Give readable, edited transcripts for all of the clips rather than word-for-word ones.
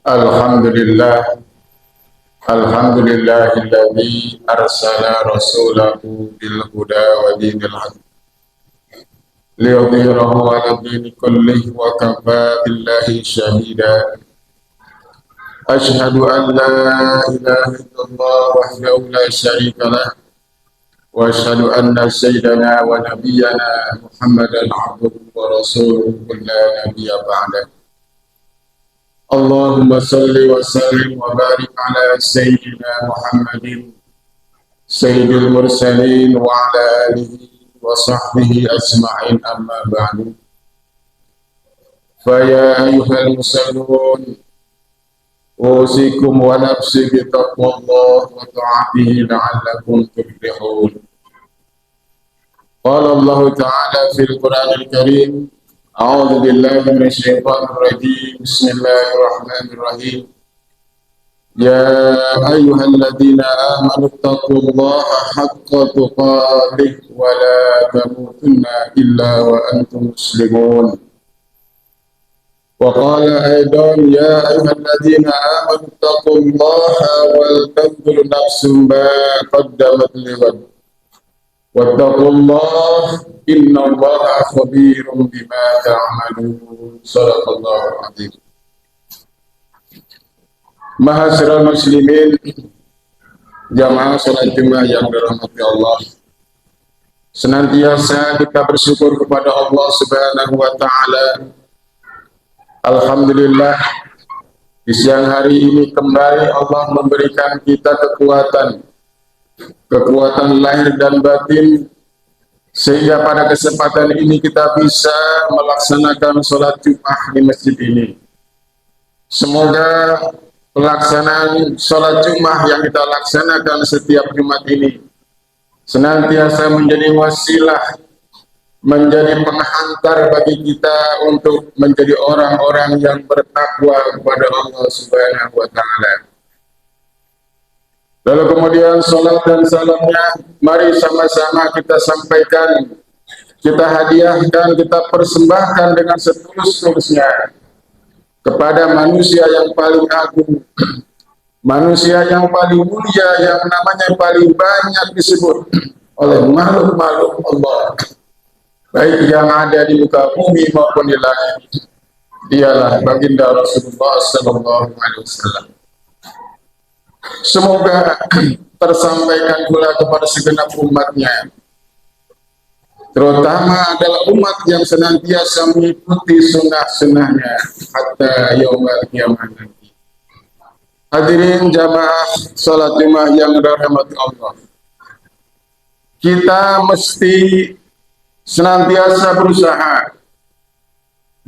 Alhamdulillah, alhamdulillahilladzi arsala rasulahu bil huda wa dinil haq liyudhhirahu 'ala dini kullih wa kafaa billahi shahida. Asyhadu an la ilaha illallah wahdahu la syarika lah wa asyhadu anna sayyidana wa nabiyyana Muhammadan 'abduhu wa rasuluhu la nabiyya ba'da. Allahumma salli wa sallim wa barik ala sayyidina Muhammadin sayyidil mursalin wa ala alihi wa sahbihi ajma'in, amma ba'du. Fa ya ayyuhal musallun usikum wa nafsi bi taqwallah wa ta'atihi la'allakum tuflihun. Qala Allah ta'ala fil Qur'anil Karim, a'udzu billahi minasyaitonir rajim. Bismillahirrahmanirrahim. Ya ayyuhalladzina amanu taqullaha haqqa tuqatih wa la tamutunna illa wa antum muslimun. Wa qala aidan ya ayyuhalladzina amanu taqullaha wal tanzur nafsum ma qaddamat lighad. Wattaqullaha innallaha khabirum bima ta'malun. Shadaqallahu adzim. Mahasyiral muslimin, jamaah salat Jumat yang dirahmati Allah. Senantiasa kita bersyukur kepada Allah Subhanahu wa taala. Alhamdulillah, di siang hari ini kembali Allah memberikan kita kekuatan lahir dan batin, sehingga pada kesempatan ini kita bisa melaksanakan sholat Jumat di masjid ini. Semoga pelaksanaan sholat Jumat yang kita laksanakan setiap Jumat ini senantiasa menjadi wasilah, menjadi penghantar bagi kita untuk menjadi orang-orang yang bertakwa kepada Allah Subhanahu wa taala. Lalu kemudian sholat dan salamnya mari sama-sama kita sampaikan, kita hadiahkan, kita persembahkan dengan setulus-tulusnya kepada manusia yang paling agung, manusia yang paling mulia, yang namanya paling banyak disebut oleh makhluk-makhluk Allah, baik yang ada di muka bumi maupun di langit. Dialah baginda Rasulullah sallallahu alaihi wasallam. Semoga tersampaikan pula kepada segenap umatnya, terutama adalah umat yang senantiasa mengikuti sunnah-sunnahnya hatta yaumil qiyamah nanti. Hadirin jamaah salat Jumat yang dirahmati Allah, kita mesti senantiasa berusaha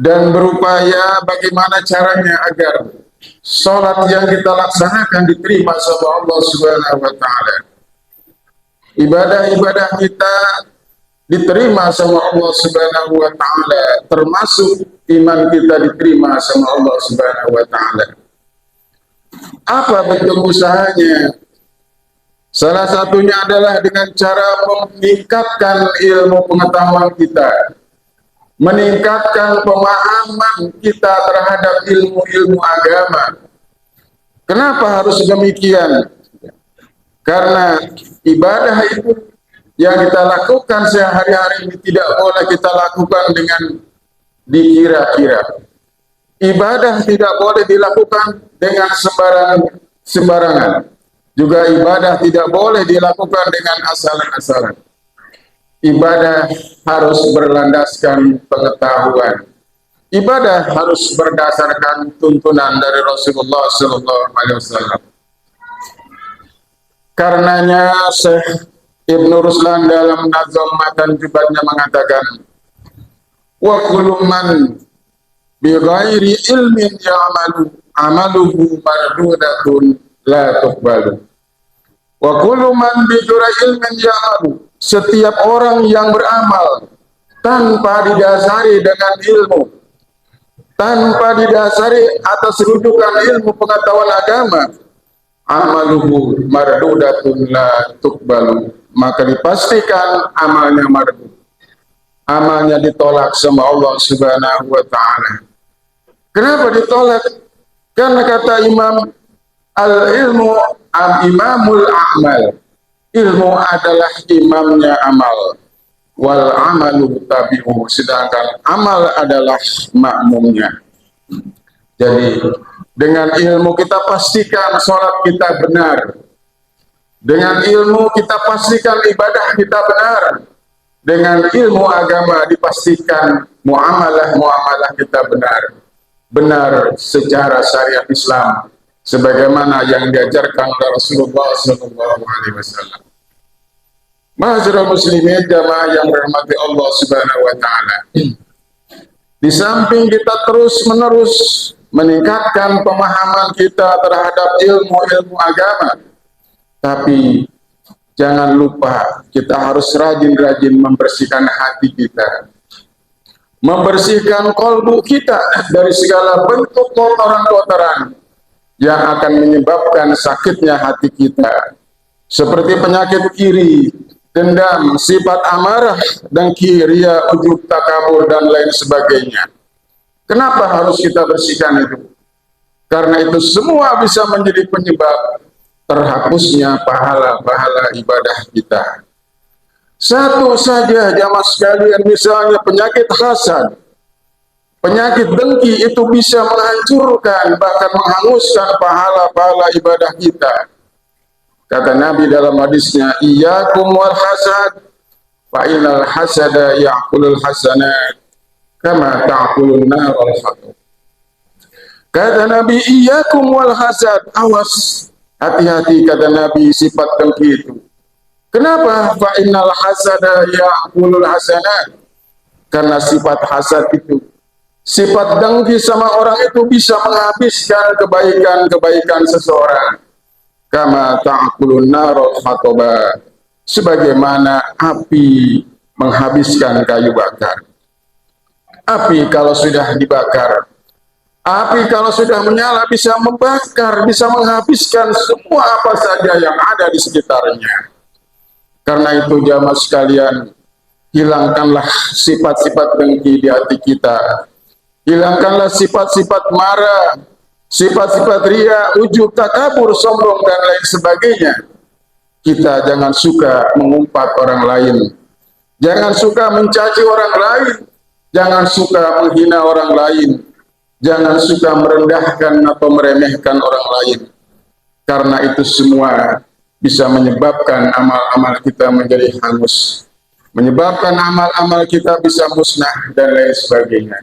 dan berupaya bagaimana caranya agar sholat yang kita laksanakan diterima sama Allah Subhanahu wa taala. Ibadah-ibadah kita diterima sama Allah Subhanahu wa taala, termasuk iman kita diterima sama Allah Subhanahu wa taala. Apa bentuk usahanya? Salah satunya adalah dengan cara meningkatkan ilmu pengetahuan kita, meningkatkan pemahaman kita terhadap ilmu-ilmu agama. Kenapa harus demikian? Karena ibadah itu yang kita lakukan sehari-hari ini tidak boleh kita lakukan dengan dikira-kira. Ibadah tidak boleh dilakukan dengan sembarangan. Juga ibadah tidak boleh dilakukan dengan asal-asalan. Ibadah harus berlandaskan pengetahuan. Ibadah harus berdasarkan tuntunan dari Rasulullah SAW. Karenanya Syekh Ibnu Ruslan dalam Nazam Matan Jubatnya mengatakan, wa kullu man bi ghairi ilmin ya'malu amaluhu mardudatun la tuqbalu. Wa kullu man bi ghairi ilmin ya'malu, setiap orang yang beramal tanpa didasari dengan ilmu, tanpa didasari atas rujukan ilmu pengetahuan agama, amaluhu mardudatun la tuqbalu, maka dipastikan amalnya mardud, amalnya ditolak sama Allah Subhanahu wa taala. Kenapa ditolak? Karena kata Imam al-ilmu imamul a'mal, ilmu adalah imamnya amal, wal amalu tabi'u, sedangkan amal adalah makmumnya. Jadi dengan ilmu kita pastikan sholat kita benar, dengan ilmu kita pastikan ibadah kita benar, dengan ilmu agama dipastikan muamalah kita benar secara syariat Islam sebagaimana yang diajarkan oleh Rasulullah SAW. Ma'asyiral muslimin jamaah yang dirahmati Allah Subhanahu wa taala. Di samping kita terus-menerus meningkatkan pemahaman kita terhadap ilmu-ilmu agama, tapi jangan lupa kita harus rajin-rajin membersihkan hati kita, membersihkan kolbu kita dari segala bentuk kotoran-kotoran yang akan menyebabkan sakitnya hati kita, seperti penyakit iri, dendam, sifat amarah, dengki, ria, ujub, takabur, dan lain sebagainya. Kenapa harus kita bersihkan itu? Karena itu semua bisa menjadi penyebab terhapusnya pahala-pahala ibadah kita. Satu saja jamaah sekalian, misalnya penyakit hasad, penyakit dengki itu bisa menghancurkan, bahkan menghanguskan pahala-pahala ibadah kita. Kata Nabi dalam hadisnya, iyyakum wal hasad, fa innal hasada ya'kulul hasanat kama ta'kulun narul hatab. Kata Nabi, iyyakum wal hasad, awas, hati-hati, kata Nabi, sifat dengki itu. Kenapa? Fa innal hasada ya'kulul hasanat, karena sifat hasad itu, sifat dengki sama orang itu bisa menghabiskan kebaikan-kebaikan seseorang. Kama ta'kulun narul hataba, sebagaimana api menghabiskan kayu bakar. Api kalau sudah dibakar, api kalau sudah menyala bisa membakar, bisa menghabiskan semua apa saja yang ada di sekitarnya. Karena itu jamaah sekalian, hilangkanlah sifat-sifat dengki di hati kita. Hilangkanlah sifat-sifat marah, sifat-sifat ria, ujub, takabur, sombong, dan lain sebagainya. Kita jangan suka mengumpat orang lain, jangan suka mencaci orang lain, jangan suka menghina orang lain, jangan suka merendahkan atau meremehkan orang lain. Karena itu semua bisa menyebabkan amal-amal kita menjadi hangus, menyebabkan amal-amal kita bisa musnah, dan lain sebagainya.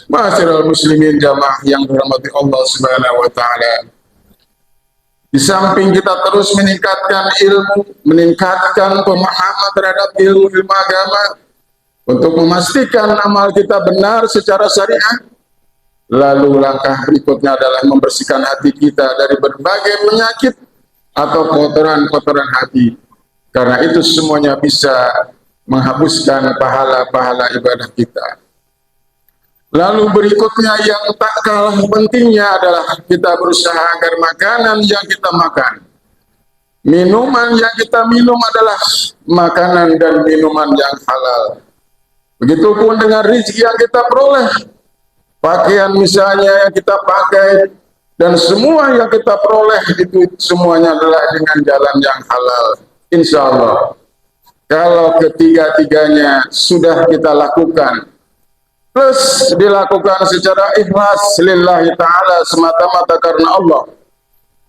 Ma'asyiral muslimin jamaah yang dirahmati Allah Subhanahu wa taala. Di samping kita terus meningkatkan ilmu, meningkatkan pemahaman terhadap ilmu agama untuk memastikan amal kita benar secara syariat, lalu langkah berikutnya adalah membersihkan hati kita dari berbagai penyakit atau kotoran-kotoran hati. Karena itu semuanya bisa menghapuskan pahala-pahala ibadah kita. Lalu berikutnya yang tak kalah pentingnya adalah kita berusaha agar makanan yang kita makan, minuman yang kita minum adalah makanan dan minuman yang halal. Begitupun dengan rezeki yang kita peroleh, pakaian misalnya yang kita pakai, dan semua yang kita peroleh itu semuanya adalah dengan jalan yang halal. Insya Allah, kalau ketiga-tiganya sudah kita lakukan, plus dilakukan secara ikhlas lillahi ta'ala, semata-mata karena Allah,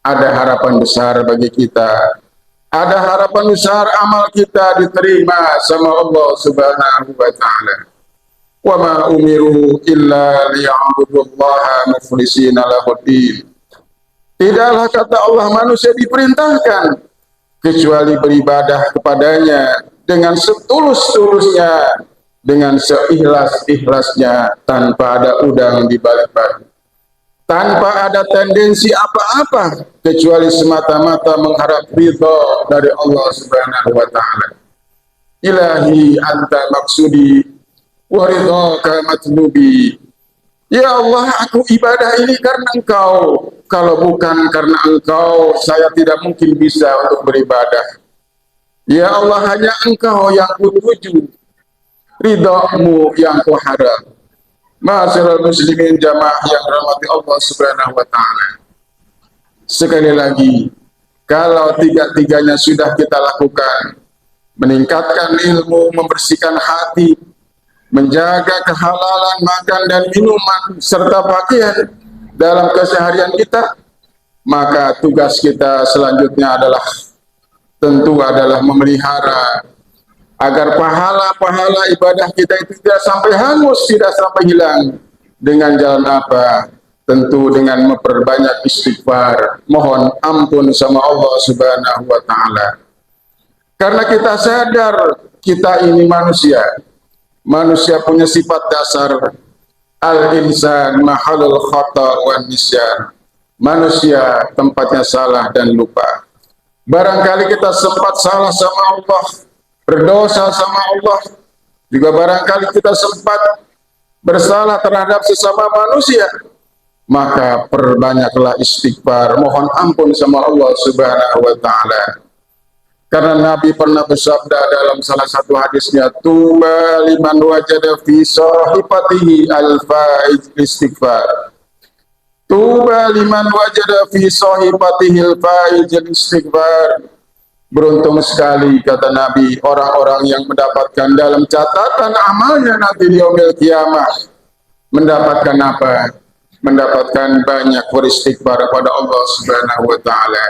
ada harapan besar bagi kita. Ada harapan besar amal kita diterima sama Allah Subhanahu wa ta'ala. Wa ma umiru illa liya'budullaha mukhlishina lahuddin. Tidaklah, kata Allah, manusia diperintahkan kecuali beribadah kepadanya dengan setulus-tulusnya, dengan seikhlas-ikhlasnya, tanpa ada udang di balik batu, tanpa ada tendensi apa-apa, kecuali semata-mata mengharap ridha dari Allah Subhanahu wa ta'ala. Ilahi anta maksudi wa ridhaka matlubi. Ya Allah, aku ibadah ini karena Engkau. Kalau bukan karena Engkau, saya tidak mungkin bisa untuk beribadah. Ya Allah, hanya Engkau yang kutuju, ridhamu yang kuharap. Ma'asyiral muslimin jamaah yang dirahmati Allah Subhanahu wa taala. Sekali lagi, kalau tiga-tiganya sudah kita lakukan, meningkatkan ilmu, membersihkan hati, menjaga kehalalan makan dan minuman serta pakaian dalam keseharian kita, maka tugas kita selanjutnya tentu adalah memelihara agar pahala-pahala ibadah kita itu tidak sampai hangus, tidak sampai hilang. Dengan jalan apa? Tentu dengan memperbanyak istighfar, mohon ampun sama Allah Subhanahu wa taala. Karena kita sadar kita ini manusia. Manusia punya sifat dasar al-insan mahalul khata wan nisyan. Manusia tempatnya salah dan lupa. Barangkali kita sempat salah sama Allah, berdosa sama Allah, juga barangkali kita sempat bersalah terhadap sesama manusia, maka perbanyaklah istighfar, mohon ampun sama Allah Subhanahu wa taala. Karena Nabi pernah bersabda dalam salah satu hadisnya, tuba liman wajada fi sahifatihi al-faiz istighfar. Tuba liman wajada fi sahifatihi al-faiz istighfar. Beruntung sekali, kata Nabi, orang-orang yang mendapatkan dalam catatan amalnya nanti di yaumil kiamah. Mendapatkan apa? Mendapatkan banyak beristighfar kepada Allah Subhanahu wa taala.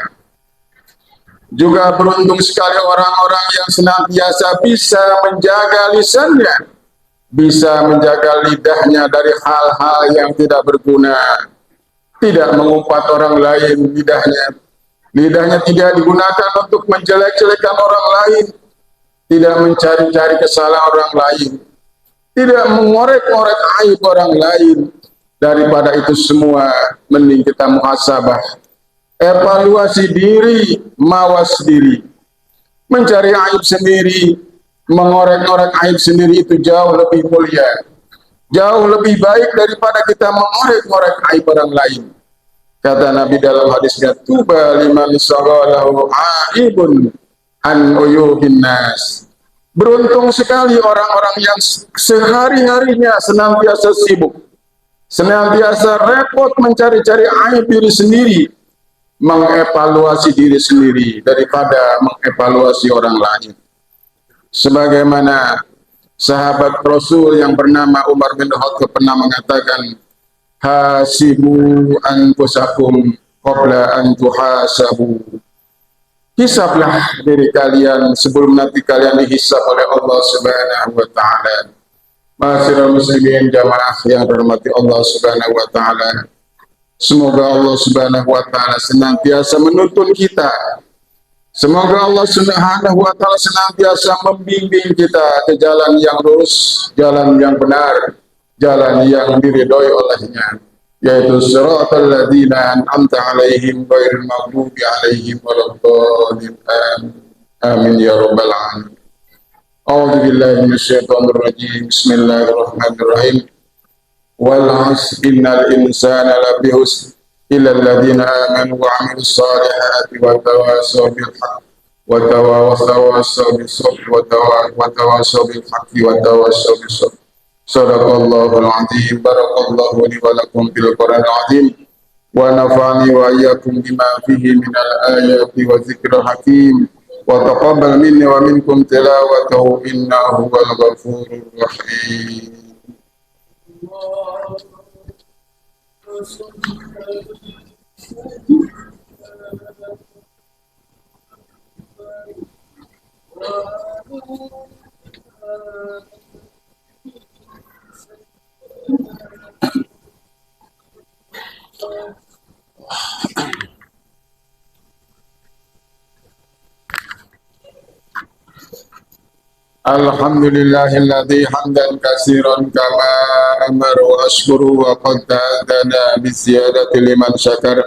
Juga beruntung sekali orang-orang yang senantiasa bisa menjaga lisannya, bisa menjaga lidahnya dari hal-hal yang tidak berguna, tidak mengumpat orang lain lidahnya. Lidahnya tidak digunakan untuk menjelek-jelekan orang lain, tidak mencari-cari kesalahan orang lain, tidak mengorek-ngorek aib orang lain. Daripada itu semua, mending kita muhasabah, evaluasi diri, mawas diri. Mencari aib sendiri, mengorek-ngorek aib sendiri itu jauh lebih mulia, jauh lebih baik daripada kita mengorek-ngorek aib orang lain. Kata Nabi dalam hadisnya, tuba liman sagalahu aibun an uyubin nas. Beruntung sekali orang-orang yang sehari-harinya senantiasa sibuk, senantiasa repot mencari-cari aib diri sendiri, mengevaluasi diri sendiri daripada mengevaluasi orang lain. Sebagaimana sahabat Rasul yang bernama Umar bin Khattab pernah mengatakan, hasibu anfusakum qabla an tuhasabu. Hisablah diri kalian sebelum nanti kalian dihisab oleh Allah Subhanahu wa taala. Ma'asyiral muslimin jamaah yang dirahmati Allah Subhanahu wa taala. Semoga Allah Subhanahu wa taala senantiasa menuntun kita. Semoga Allah Subhanahu wa taala senantiasa membimbing kita ke jalan yang lurus, jalan yang benar, jalan yang diridhoi olehnya, yaitu siratal ladzina an'amta 'alaihim ghairil maghdubi 'alaihim waladdallin. Amin ya rabbal alamin. A'udzu billahi minasyaitonir rajim. Bismillahirrahmanirrahim. Wal 'asri innal insana lafi khusr illa alladzina amanu wa 'amilus solihati wa tawassaw bil haqq wa tawassaw bis sabr wa tawassaw bil haqqi wa tawassaw bis sabr. Sadaqallahul azim. Barakallahu li wa lakum bil Qur'anil azim wa nafa'ani wa iyyakum bima fihi minal ayati wa dzikril hakim wa taqabbal minni wa minkum tilawatahu innahu huwal ghafurur rahim. Alhamdulillahilladzi hamdan katsiran kama amara wa ashkuru wa qad ta'adana bi ziyadati liman syakar.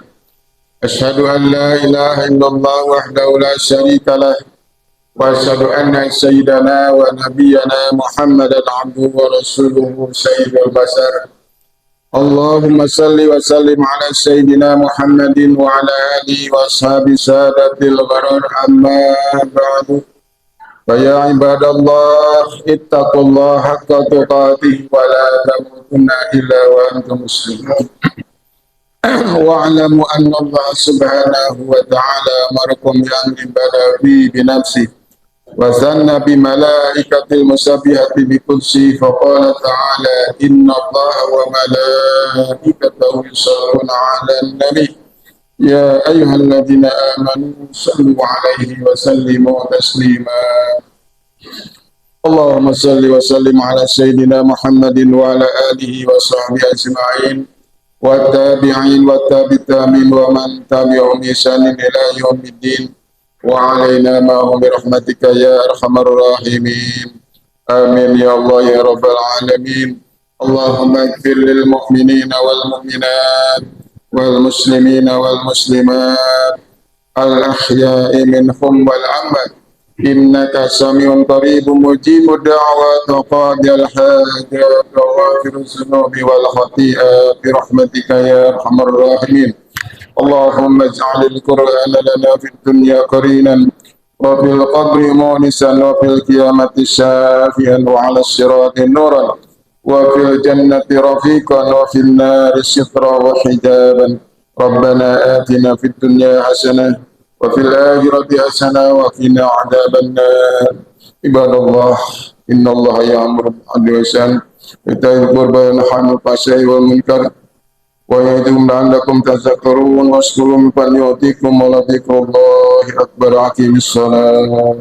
Asyhadu an la ilaha illallah wahdahu la syarika lah wa asyhadu anna sayyidana wa nabiyyana Muhammadan abduhu wa rasuluhu sayyidul basar. Allahumma salli wa sallim ala sayyidina Muhammadin wa ala alihi wa ashabi sadatil gharar amma ba'du. فيا عباد الله اتقوا الله حق تقاته ولا تموتن إلا وأنتم مسلمون واعلموا أن الله سبحانه وتعالى أمركم بأمر بدأ فيه بنفسه وثنى بملائكة المسبحة بقدسه فقال تعالى إن الله وملائكته يصلون على النبي يا أيها الذين آمنوا صلوا عليه وسلموا تسليما اللهم صل وسلم على سيدنا محمد وعلى آله وصحبه أجمعين والتابعين والتابعين ومن تبعهم بإحسان إلى يوم الدين وعلينا معهم برحمتك يا أرحم الراحمين آمين يا الله يا رب العالمين اللهم اغفر للمؤمنين والمؤمنات والمسلمين والمسلمات الأحياء منهم والأموات إنك سميع قريب مجيب الدعوات قاضي الحاجات وغافر الذنوب والخطيئات برحمتك يا أرحم الراحمين اللهم اجعل القرآن لنا في الدنيا قرينا وفي القبر مونسا وفي القيامة شافيا وعلى الصراط نورا وفي الجنة رفيقا وفي النار سترا وحجابا ربنا آتنا في الدنيا حسنة وفي الآخرة حسنة وقنا عذاب النار عباد الله إن الله يأمر بالعدل والإحسان وإيتاء ذي القربى وينهى عن الفحشاء والمنكر ويعظكم لعلكم تذكرون واشكروا فليعطيكم ولذكر الله أكبر أقيموا الصلاة